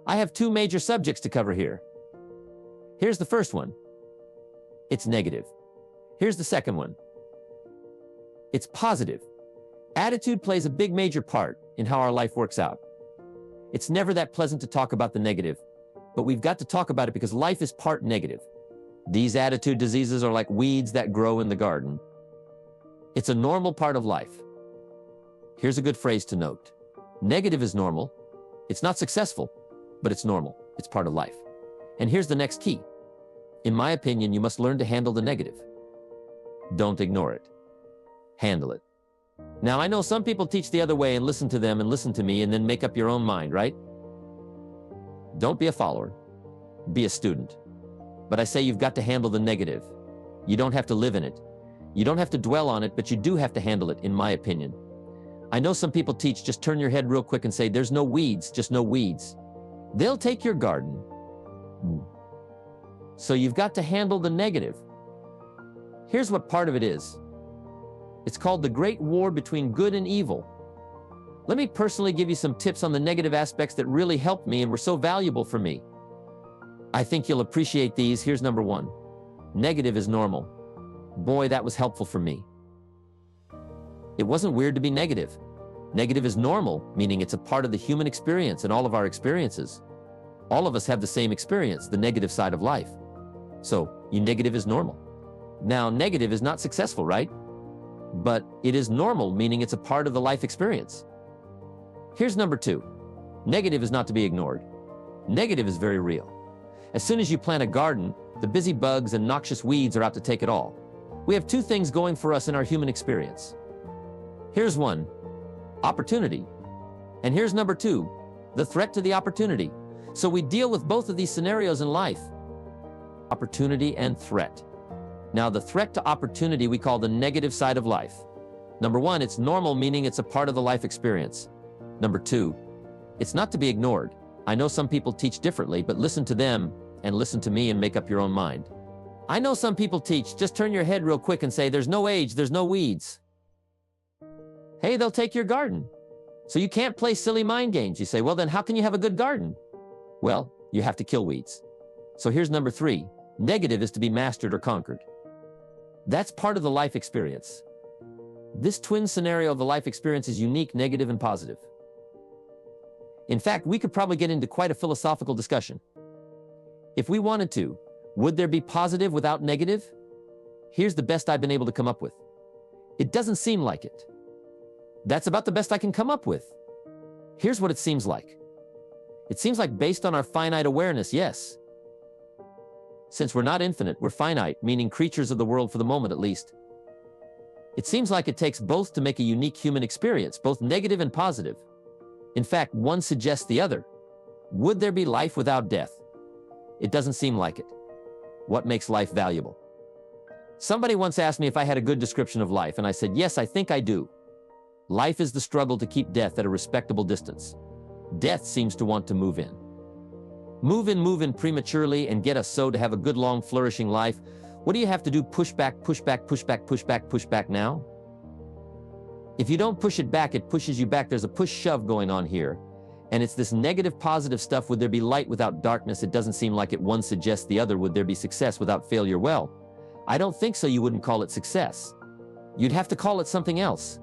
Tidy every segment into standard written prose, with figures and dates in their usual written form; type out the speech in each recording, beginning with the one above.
I have two major subjects to cover here. Here's the first one. It's negative. Here's the second one. It's positive. Attitude plays a big major part in how our life works out. It's never that pleasant to talk about the negative, but we've got to talk about it because life is part negative. These attitude diseases are like weeds that grow in the garden. It's a normal part of life. Here's a good phrase to note. Negative is normal. It's not successful, but it's normal. It's part of life. And here's the next key. In my opinion, you must learn to handle the negative. Don't ignore it. Handle it. Now, I know some people teach the other way and listen to them and listen to me and then make up your own mind, right? Don't be a follower. Be a student. But I say you've got to handle the negative. You don't have to live in it. You don't have to dwell on it, but you do have to handle it, in my opinion. I know some people teach just turn your head real quick and say, there's no weeds, just no weeds. They'll take your garden. So you've got to handle the negative. Here's what part of it is. It's called the great war between good and evil. Let me personally give you some tips on the negative aspects that really helped me and were so valuable for me. I think you'll appreciate these. Here's number one. Negative is normal. Boy, that was helpful for me. It wasn't weird to be negative. Negative is normal, meaning it's a part of the human experience and all of our experiences. All of us have the same experience, the negative side of life. So, negative is normal. Now, negative is not successful, right? But it is normal, meaning it's a part of the life experience. Here's number two. Negative is not to be ignored. Negative is very real. As soon as you plant a garden, the busy bugs and noxious weeds are out to take it all. We have two things going for us in our human experience. Here's one, opportunity. And here's number two, the threat to the opportunity. So we deal with both of these scenarios in life. Opportunity and threat. Now, the threat to opportunity we call the negative side of life. Number one, it's normal, meaning it's a part of the life experience. Number two, it's not to be ignored. I know some people teach differently, but listen to them and listen to me and make up your own mind. I know some people teach, just turn your head real quick and say, there's no age, there's no weeds. Hey, they'll take your garden. So you can't play silly mind games. You say, well, then how can you have a good garden? Well, you have to kill weeds. So here's number three. Negative is to be mastered or conquered. That's part of the life experience. This twin scenario of the life experience is unique, negative and positive. In fact, we could probably get into quite a philosophical discussion. If we wanted to, would there be positive without negative? Here's the best I've been able to come up with. It doesn't seem like it. That's about the best I can come up with. Here's what it seems like. It seems like based on our finite awareness, yes. Since we're not infinite, we're finite, meaning creatures of the world for the moment at least. It seems like it takes both to make a unique human experience, both negative and positive. In fact, one suggests the other. Would there be life without death? It doesn't seem like it. What makes life valuable? Somebody once asked me if I had a good description of life, and I said, yes, I think I do. Life is the struggle to keep death at a respectable distance. Death seems to want to move in. Move in prematurely and get us so to have a good, long, flourishing life. What do you have to do? Push back, push back, push back, push back, push back now? If you don't push it back, it pushes you back. There's a push-shove going on here. And it's this negative, positive stuff. Would there be light without darkness? It doesn't seem like it. One suggests the other. Would there be success without failure? Well, I don't think so. You wouldn't call it success. You'd have to call it something else.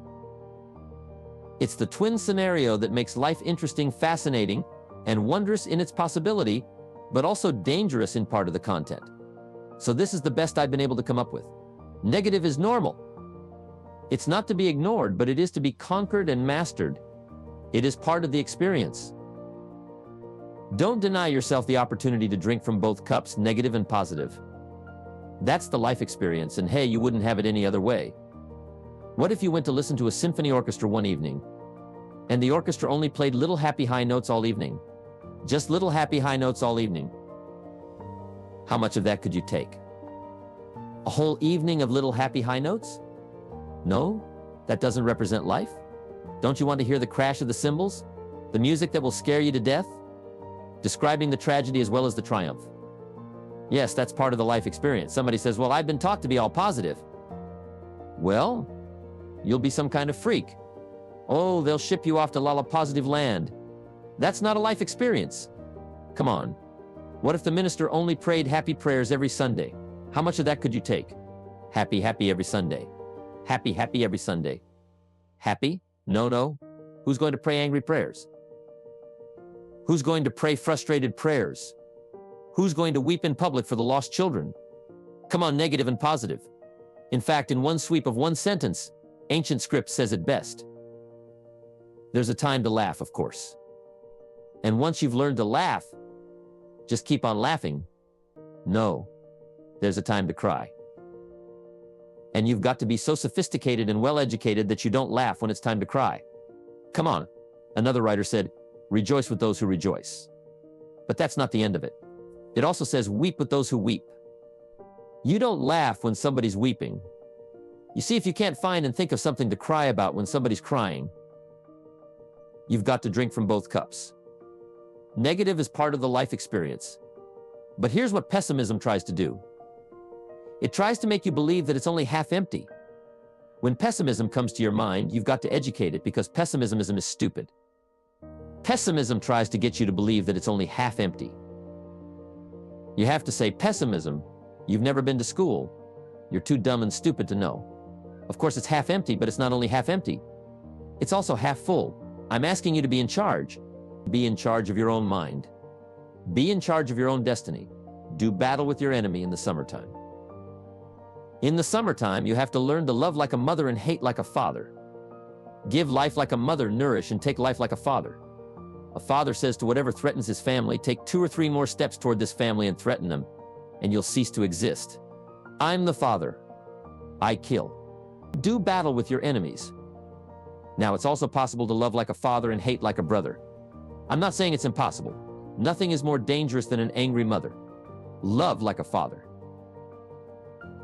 It's the twin scenario that makes life interesting, fascinating, and wondrous in its possibility, but also dangerous in part of the content. So this is the best I've been able to come up with. Negative is normal. It's not to be ignored, but it is to be conquered and mastered. It is part of the experience. Don't deny yourself the opportunity to drink from both cups, negative and positive. That's the life experience, and hey, you wouldn't have it any other way. What if you went to listen to a symphony orchestra one evening, and the orchestra only played little happy high notes all evening? Just little happy high notes all evening. How much of that could you take? A whole evening of little happy high notes? No, that doesn't represent life. Don't you want to hear the crash of the cymbals? The music that will scare you to death? Describing the tragedy as well as the triumph. Yes, that's part of the life experience. Somebody says, well, I've been taught to be all positive. Well, you'll be some kind of freak. Oh, they'll ship you off to Lala positive land. That's not a life experience. Come on. What if the minister only prayed happy prayers every Sunday? How much of that could you take? Happy, happy every Sunday. Happy, happy every Sunday. Happy? No, no. Who's going to pray angry prayers? Who's going to pray frustrated prayers? Who's going to weep in public for the lost children? Come on, negative and positive. In fact, in one sweep of one sentence, ancient script says it best. There's a time to laugh, of course. And once you've learned to laugh, just keep on laughing. No, there's a time to cry. And you've got to be so sophisticated and well-educated that you don't laugh when it's time to cry. Come on. Another writer said, rejoice with those who rejoice. But that's not the end of it. It also says, weep with those who weep. You don't laugh when somebody's weeping. You see, if you can't find and think of something to cry about when somebody's crying, you've got to drink from both cups. Negative is part of the life experience. But here's what pessimism tries to do. It tries to make you believe that it's only half empty. When pessimism comes to your mind, you've got to educate it because pessimism is stupid. Pessimism tries to get you to believe that it's only half empty. You have to say, pessimism, you've never been to school. You're too dumb and stupid to know. Of course, it's half empty, but it's not only half empty. It's also half full. I'm asking you to be in charge. Be in charge of your own mind. Be in charge of your own destiny. Do battle with your enemy in the summertime. In the summertime, you have to learn to love like a mother and hate like a father. Give life like a mother, nourish, and take life like a father. A father says to whatever threatens his family, take 2 or 3 more steps toward this family and threaten them, and you'll cease to exist. I'm the father. I kill. Do battle with your enemies. Now, it's also possible to love like a father and hate like a brother. I'm not saying it's impossible. Nothing is more dangerous than an angry mother. Love like a father.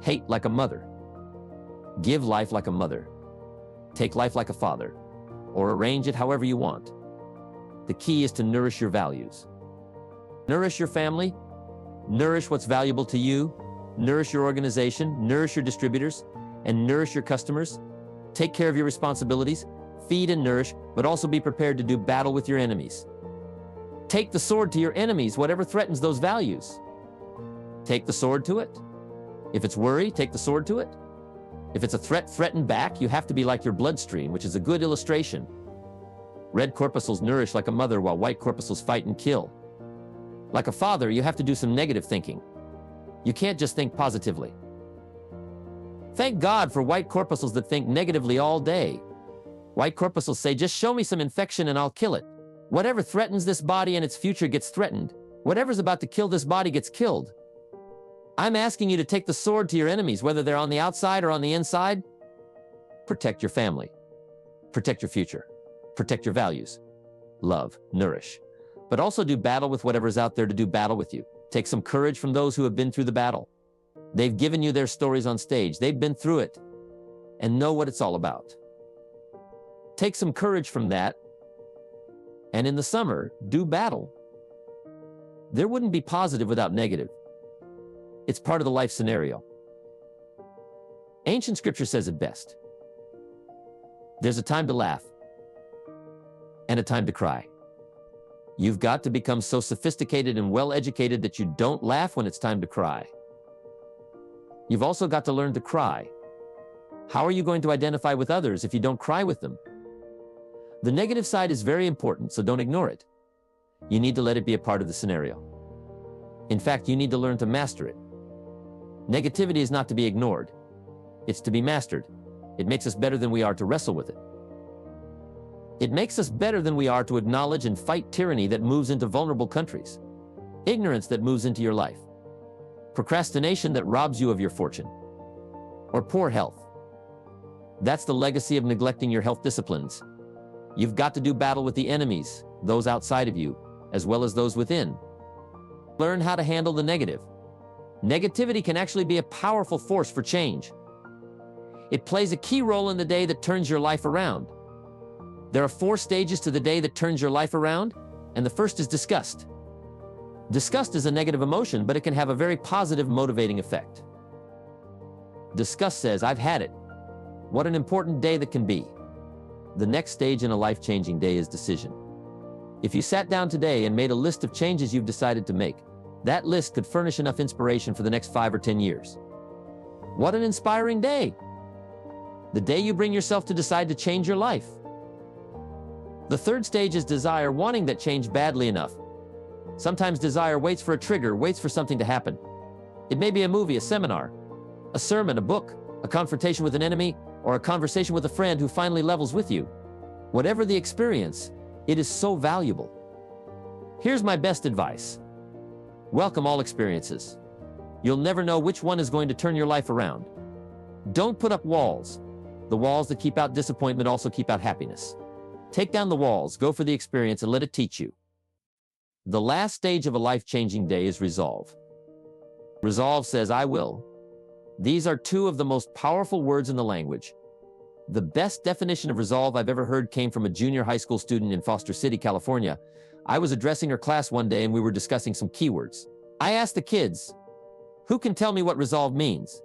Hate like a mother. Give life like a mother. Take life like a father. Or arrange it however you want. The key is to nourish your values. Nourish your family. Nourish what's valuable to you. Nourish your organization. Nourish your distributors. And nourish your customers. Take care of your responsibilities. Feed and nourish, but also be prepared to do battle with your enemies. Take the sword to your enemies, whatever threatens those values. Take the sword to it. If it's worry, take the sword to it. If it's a threat, threaten back. You have to be like your bloodstream, which is a good illustration. Red corpuscles nourish like a mother while white corpuscles fight and kill. Like a father, you have to do some negative thinking. You can't just think positively. Thank God for white corpuscles that think negatively all day. White corpuscles say, just show me some infection and I'll kill it. Whatever threatens this body and its future gets threatened. Whatever's about to kill this body gets killed. I'm asking you to take the sword to your enemies, whether they're on the outside or on the inside. Protect your family. Protect your future. Protect your values. Love, nourish. But also do battle with whatever's out there to do battle with you. Take some courage from those who have been through the battle. They've given you their stories on stage. They've been through it and know what it's all about. Take some courage from that. And in the summer, do battle. There wouldn't be positive without negative. It's part of the life scenario. Ancient scripture says it best. There's a time to laugh and a time to cry. You've got to become so sophisticated and well-educated that you don't laugh when it's time to cry. You've also got to learn to cry. How are you going to identify with others if you don't cry with them? The negative side is very important, so don't ignore it. You need to let it be a part of the scenario. In fact, you need to learn to master it. Negativity is not to be ignored. It's to be mastered. It makes us better than we are to wrestle with it. It makes us better than we are to acknowledge and fight tyranny that moves into vulnerable countries, ignorance that moves into your life, procrastination that robs you of your fortune, or poor health. That's the legacy of neglecting your health disciplines. You've got to do battle with the enemies, those outside of you, as well as those within. Learn how to handle the negative. Negativity can actually be a powerful force for change. It plays a key role in the day that turns your life around. There are 4 stages to the day that turns your life around, and the first is disgust. Disgust is a negative emotion, but it can have a very positive, motivating effect. Disgust says, I've had it. What an important day that can be. The next stage in a life-changing day is decision. If you sat down today and made a list of changes you've decided to make, that list could furnish enough inspiration for the next 5 or 10 years. What an inspiring day! The day you bring yourself to decide to change your life. The third stage is desire, wanting that change badly enough. Sometimes desire waits for a trigger, waits for something to happen. It may be a movie, a seminar, a sermon, a book, a confrontation with an enemy, or a conversation with a friend who finally levels with you. Whatever the experience, it is so valuable. Here's my best advice. Welcome all experiences. You'll never know which one is going to turn your life around. Don't put up walls. The walls that keep out disappointment also keep out happiness. Take down the walls, go for the experience, and let it teach you. The last stage of a life-changing day is resolve. Resolve says, I will. These are two of the most powerful words in the language. The best definition of resolve I've ever heard came from a junior high school student in Foster City, California. I was addressing her class one day and we were discussing some keywords. I asked the kids, who can tell me what resolve means?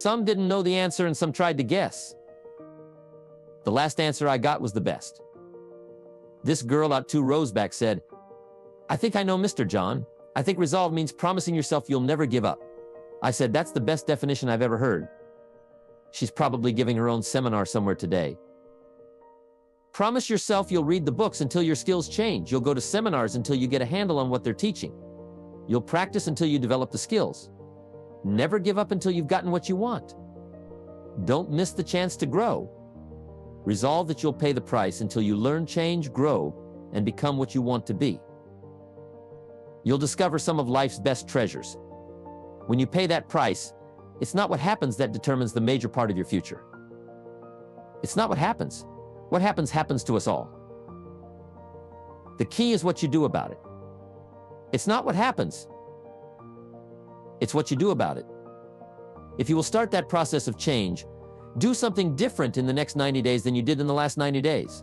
Some didn't know the answer and some tried to guess. The last answer I got was the best. This girl out 2 rows back said, I think I know, Mr. John. I think resolve means promising yourself you'll never give up. I said, that's the best definition I've ever heard. She's probably giving her own seminar somewhere today. Promise yourself you'll read the books until your skills change. You'll go to seminars until you get a handle on what they're teaching. You'll practice until you develop the skills. Never give up until you've gotten what you want. Don't miss the chance to grow. Resolve that you'll pay the price until you learn, change, grow, and become what you want to be. You'll discover some of life's best treasures. When you pay that price, it's not what happens that determines the major part of your future. It's not what happens. What happens happens to us all. The key is what you do about it. It's not what happens. It's what you do about it. If you will start that process of change, do something different in the next 90 days than you did in the last 90 days.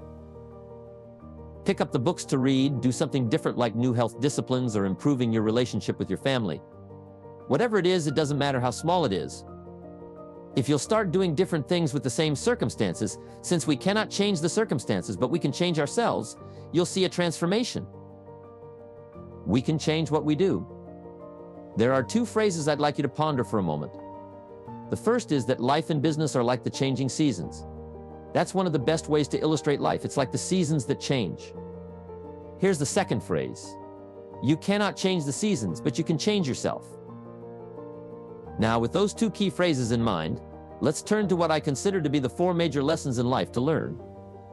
Pick up the books to read, do something different like new health disciplines or improving your relationship with your family. Whatever it is, it doesn't matter how small it is. If you'll start doing different things with the same circumstances, since we cannot change the circumstances, but we can change ourselves, you'll see a transformation. We can change what we do. There are 2 phrases I'd like you to ponder for a moment. The first is that life and business are like the changing seasons. That's one of the best ways to illustrate life. It's like the seasons that change. Here's the second phrase. You cannot change the seasons, but you can change yourself. Now, with those 2 key phrases in mind, let's turn to what I consider to be the 4 major lessons in life to learn.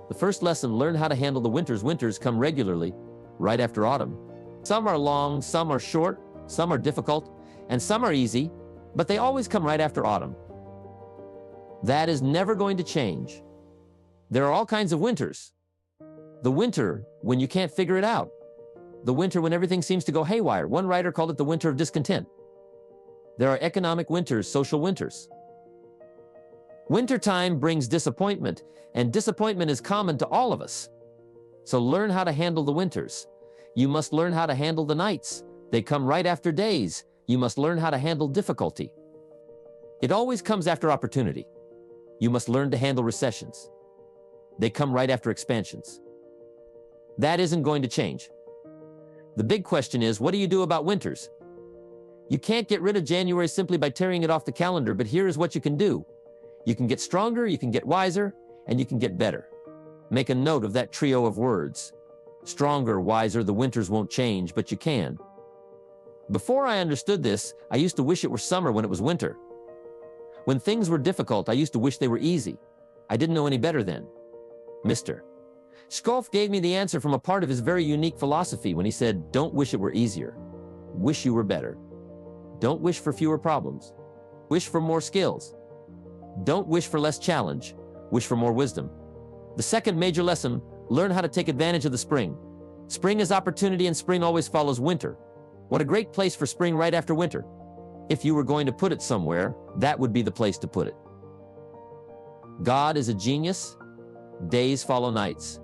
The first lesson, learn how to handle the winters. Winters come regularly, right after autumn. Some are long, some are short, some are difficult, and some are easy, but they always come right after autumn. That is never going to change. There are all kinds of winters. The winter when you can't figure it out. The winter when everything seems to go haywire. One writer called it the winter of discontent. There are economic winters, social winters. Wintertime brings disappointment, and disappointment is common to all of us. So learn how to handle the winters. You must learn how to handle the nights. They come right after days. You must learn how to handle difficulty. It always comes after opportunity. You must learn to handle recessions. They come right after expansions. That isn't going to change. The big question is, what do you do about winters? You can't get rid of January simply by tearing it off the calendar, but here is what you can do. You can get stronger, you can get wiser, and you can get better. Make a note of that trio of words. Stronger, wiser, the winters won't change, but you can. Before I understood this, I used to wish it were summer when it was winter. When things were difficult, I used to wish they were easy. I didn't know any better then. Mr. Skolf gave me the answer from a part of his very unique philosophy when he said, don't wish it were easier. Wish you were better. Don't wish for fewer problems. Wish for more skills. Don't wish for less challenge. Wish for more wisdom. The second major lesson, learn how to take advantage of the spring. Spring is opportunity and spring always follows winter. What a great place for spring right after winter. If you were going to put it somewhere, that would be the place to put it. God is a genius. Days follow nights.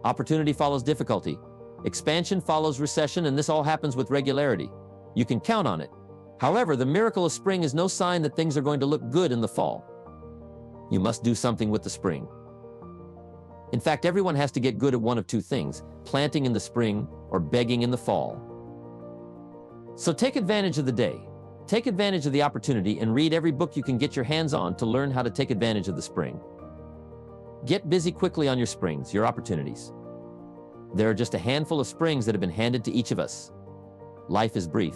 Opportunity follows difficulty. Expansion follows recession, and this all happens with regularity. You can count on it. However, the miracle of spring is no sign that things are going to look good in the fall. You must do something with the spring. In fact, everyone has to get good at one of 2 things. planting in the spring or begging in the fall. So take advantage of the day. Take advantage of the opportunity and read every book you can get your hands on to learn how to take advantage of the spring. Get busy quickly on your springs, your opportunities. There are just a handful of springs that have been handed to each of us. Life is brief,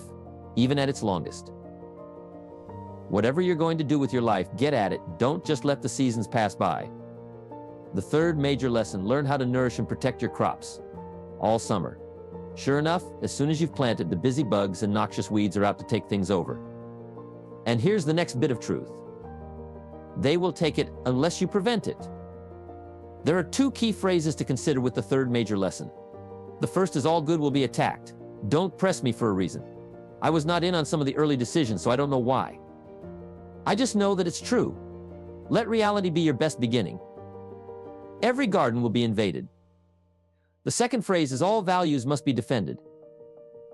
even at its longest. Whatever you're going to do with your life, get at it. Don't just let the seasons pass by. The third major lesson, learn how to nourish and protect your crops all summer. Sure enough, as soon as you've planted, the busy bugs and noxious weeds are out to take things over. And here's the next bit of truth. They will take it unless you prevent it. There are two key phrases to consider with the third major lesson. The first is all good will be attacked. Don't press me for a reason. I was not in on some of the early decisions, so I don't know why. I just know that it's true. Let reality be your best beginning. Every garden will be invaded. The second phrase is all values must be defended.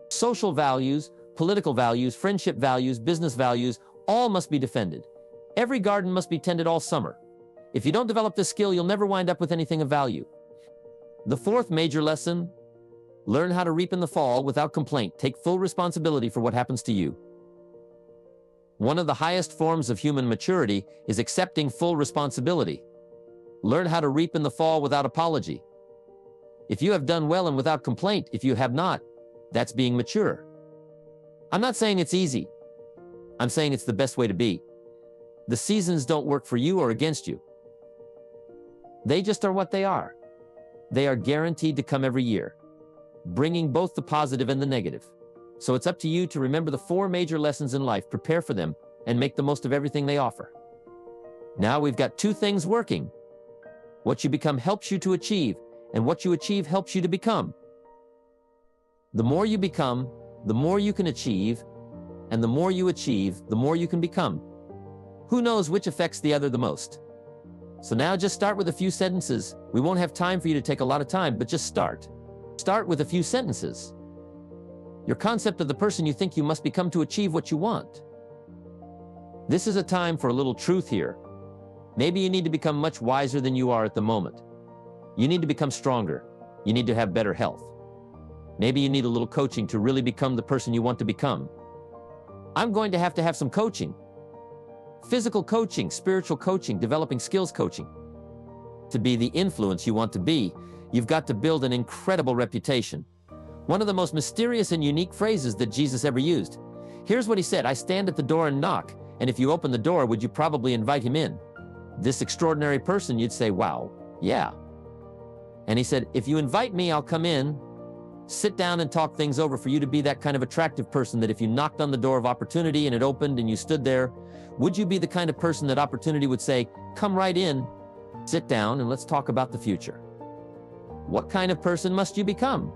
Social values, political values, friendship values, business values, all must be defended. Every garden must be tended all summer. If you don't develop this skill, you'll never wind up with anything of value. The fourth major lesson, learn how to reap in the fall without complaint. Take full responsibility for what happens to you. One of the highest forms of human maturity is accepting full responsibility. Learn how to reap in the fall without apology. If you have done well and without complaint, if you have not, that's being mature. I'm not saying it's easy. I'm saying it's the best way to be. The seasons don't work for you or against you. They just are what they are. They are guaranteed to come every year, bringing both the positive and the negative. So it's up to you to remember the four major lessons in life, prepare for them, and make the most of everything they offer. Now we've got two things working. What you become helps you to achieve, and what you achieve helps you to become. The more you become, the more you can achieve, and the more you achieve, the more you can become. Who knows which affects the other the most? So now just start with a few sentences. We won't have time for you to take a lot of time, but just start. Start with a few sentences. Your concept of the person you think you must become to achieve what you want. This is a time for a little truth here. Maybe you need to become much wiser than you are at the moment. You need to become stronger. You need to have better health. Maybe you need a little coaching to really become the person you want to become. I'm going to have some coaching. Physical coaching, spiritual coaching, developing skills coaching. To be the influence you want to be, you've got to build an incredible reputation. One of the most mysterious and unique phrases that Jesus ever used. Here's what he said, I stand at the door and knock, and if you open the door, would you probably invite him in? This extraordinary person, you'd say, wow, yeah. And he said, if you invite me, I'll come in, sit down and talk things over for you to be that kind of attractive person that if you knocked on the door of opportunity and it opened and you stood there, would you be the kind of person that opportunity would say, come right in, sit down and let's talk about the future? What kind of person must you become?